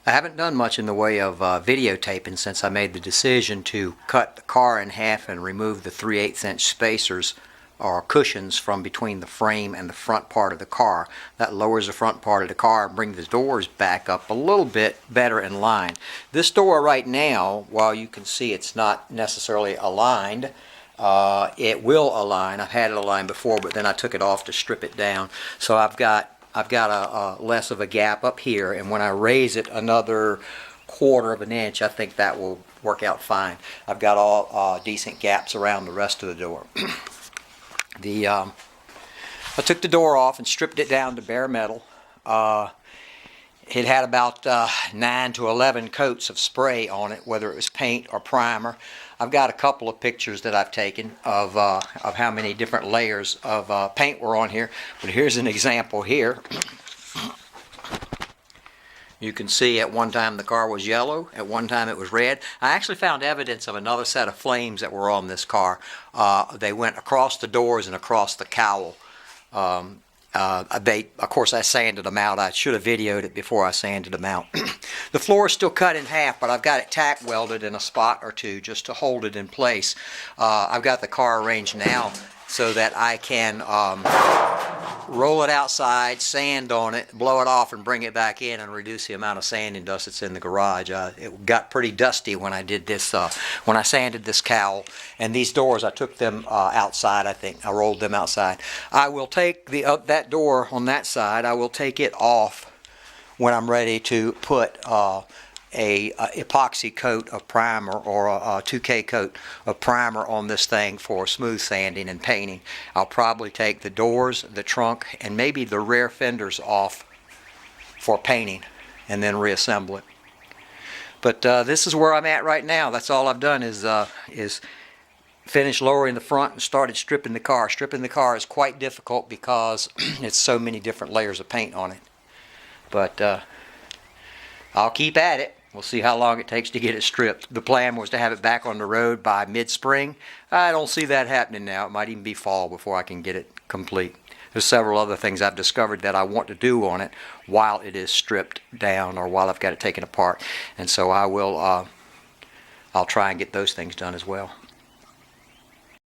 I haven't done much in the way of videotaping since I made the decision to cut the car in half and remove the 3/8 inch spacers or cushions from between the frame and the front part of the car. That lowers the front part of the car and brings the doors back up a little bit better in line. This door right now, while you can see it's not necessarily aligned, it will align. I've had it aligned before, but then I took it off to strip it down. So I've got a less of a gap up here, and when I raise it another 1/4 of an inch, I think that will work out fine. I've got all decent gaps around the rest of the door. I took the door off and stripped it down to bare metal. It had about 9 to 11 coats of spray on it, whether it was paint or primer. I've got a couple of pictures that I've taken of how many different layers of paint were on here. But here's an example here. You can see at one time the car was yellow, at one time it was red. I actually found evidence of another set of flames that were on this car. They went across the doors and across the cowl. Of course, I sanded them out. I should have videoed it before I sanded them out. The floor is still cut in half, but I've got it tack welded in a spot or two just to hold it in place. I've got the car arranged now so that I can roll it outside, sand on it, blow it off, and bring it back in and reduce the amount of sanding dust that's in the garage. It got pretty dusty when I did this, when I sanded this cowl. And these doors, I took them outside, I think. I rolled them outside. I will take that door on that side, I will take it off when I'm ready to put a epoxy coat of primer or a 2K coat of primer on this thing for smooth sanding and painting. I'll probably take the doors, the trunk, and maybe the rear fenders off for painting and then reassemble it. But this is where I'm at right now. That's all I've done is finish lowering the front and started stripping the car. Stripping the car is quite difficult because it's so many different layers of paint on it. But I'll keep at it. We'll see how long it takes to get it stripped. The plan was to have it back on the road by mid-spring. I don't see that happening now. It might even be fall before I can get it complete. There's several other things I've discovered that I want to do on it while it is stripped down or while I've got it taken apart. And so I'll try and get those things done as well.